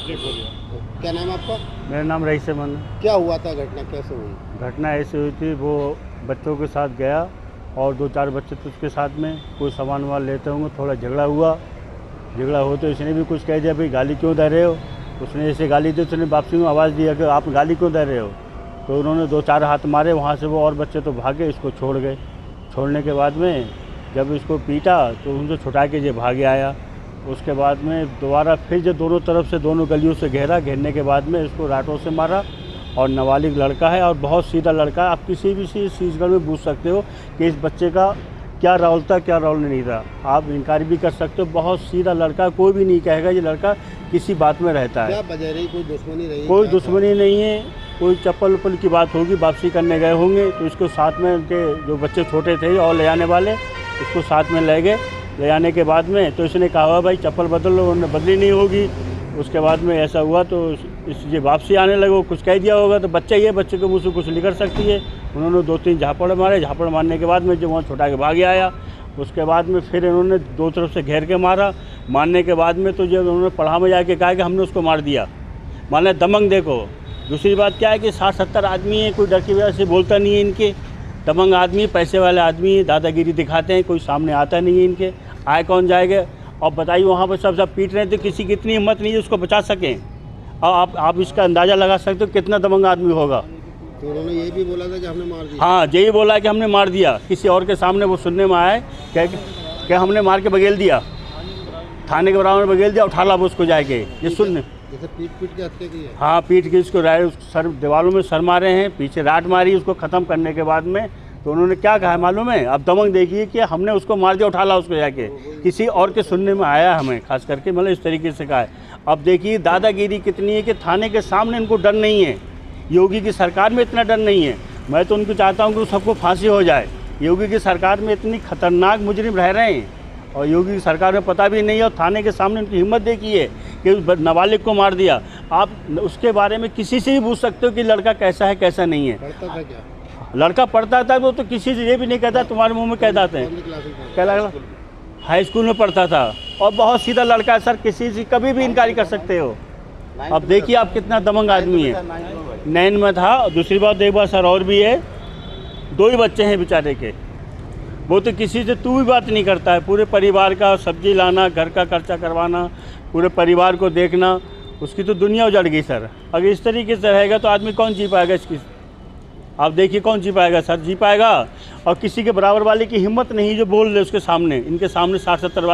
क्या नाम है आपका? मेरा नाम रईस अहमद। क्या हुआ था, घटना कैसे हुई? घटना ऐसी हुई थी, वो बच्चों के साथ गया और 2-4 बच्चे थे उसके साथ में, कोई सामान वामान लेते होंगे, थोड़ा झगड़ा हुआ। झगड़ा हो तो इसने भी कुछ कह दिया, भाई गाली क्यों दे रहे हो। उसने ऐसे गाली दी, उसने वापसी में आवाज़ दिया कि आप गाली क्यों दे रहे हो। तो उन्होंने 2-4 हाथ मारे, वहाँ से वो और बच्चे तो भागे, इसको छोड़ गए। छोड़ने के बाद में जब इसको पीटा तो उनसे छुटा के ये भागे आया। उसके बाद में दोबारा फिर जो दोनों तरफ से दोनों गलियों से घेरने के बाद में इसको राटों से मारा। और नाबालिग लड़का है और बहुत सीधा लड़का है। आप किसी भी सीजगढ़ में पूछ सकते हो कि इस बच्चे का क्या रोल था, क्या रोल नहीं था। आप इनकार भी कर सकते हो, बहुत सीधा लड़का, कोई भी नहीं कहेगा ये लड़का किसी बात में रहता है। क्या वजह रही, कोई दुश्मनी रही? कोई दुश्मनी नहीं है, कोई चप्पल उप्पल की बात होगी, वापसी करने गए होंगे तो इसको साथ में उनके जो बच्चे छोटे थे और ले आने वाले, इसको साथ में ले गए। ले आने के बाद में तो इसने कहा भाई चप्पल बदल लो, उन्होंने बदली नहीं होगी। उसके बाद में ऐसा हुआ तो इस ये वापसी आने लगे, कुछ कह दिया होगा तो बच्चा ये बच्चे के मुँह से कुछ निकल सकती है। उन्होंने 2-3 झापड़ मारे, झापड़ मारने के बाद में जो वहाँ छुटा के भाग आया। उसके बाद में फिर इन्होंने 2 तरफ से घेर के मारा। मारने के बाद में तो जब उन्होंने पढ़ा में जाके कहा कि हमने उसको मार दिया, माने दमंग देखो। दूसरी बात क्या है कि 60-70 आदमी है, कोई डर की वजह से बोलता नहीं है। इनके दमंग आदमी, पैसे वाले आदमी, दादागिरी दिखाते हैं, कोई सामने आता नहीं है इनके। आए कौन जाएगा। और बताइए वहाँ पर सब पीट रहे थे, किसी की इतनी हिम्मत नहीं है उसको बचा सकें। और आप इसका अंदाज़ा लगा सकते हो कितना दमंग आदमी होगा। तो उन्होंने ये भी बोला था कि हमने मार दिया? हाँ, यही बोला कि हमने मार दिया। किसी और के सामने वो सुनने में आया क्या हमने मार के बगेल दिया, थाने के बराबर में बगेल दिया, उठा ला उसको जाके। ये सुनने जैसे पीट के हत्या की है। हाँ, पीट के इसको सर दीवारों में सर मारे हैं, पीछे राट मारी उसको ख़त्म करने के बाद में। तो उन्होंने क्या कहा है मालूम है? अब दमंग देखिए कि हमने उसको मार दिया, उठा ला उसको जाके। किसी और के सुनने में आया हमें, खास करके मतलब इस तरीके से कहा है। अब देखिए दादागिरी कितनी है कि थाने के सामने इनको डर नहीं है। योगी की सरकार में इतना डर नहीं है। मैं तो उनको चाहता हूँ कि सबको फांसी हो जाए। योगी की सरकार में इतनी खतरनाक मुजरिम रह रहे हैं और योगी की सरकार में पता भी नहीं है। और थाने के सामने उनकी हिम्मत देखी है कि नाबालिग को मार दिया। आप उसके बारे में किसी से भी पूछ सकते हो कि लड़का कैसा है कैसा नहीं है। पढ़ता था क्या? लड़का पढ़ता था वो तो किसी से ये भी नहीं कहता, तुम्हारे मुंह में कह देते हैं। क्या लगा? हाई स्कूल में पढ़ता था और बहुत सीधा लड़का है सर, किसी से कभी भी इनकारी कर सकते हो। अब देखिए आप कितना दमंग आदमी है। 9 में था। दूसरी बात एक बार सर और भी है, 2 ही बच्चे हैं बेचारे के। वो तो किसी से तू भी बात नहीं करता है। पूरे परिवार का सब्जी लाना, घर का खर्चा करवाना, पूरे परिवार को देखना, उसकी तो दुनिया उजड़ गई सर। अगर इस तरीके से रहेगा तो आदमी कौन जी पाएगा इसकी? आप देखिए कौन जी पाएगा सर? जी पाएगा। और किसी के बराबर वाले की हिम्मत नहीं जो बोल दे उसके सामने। इनके सामने 60-70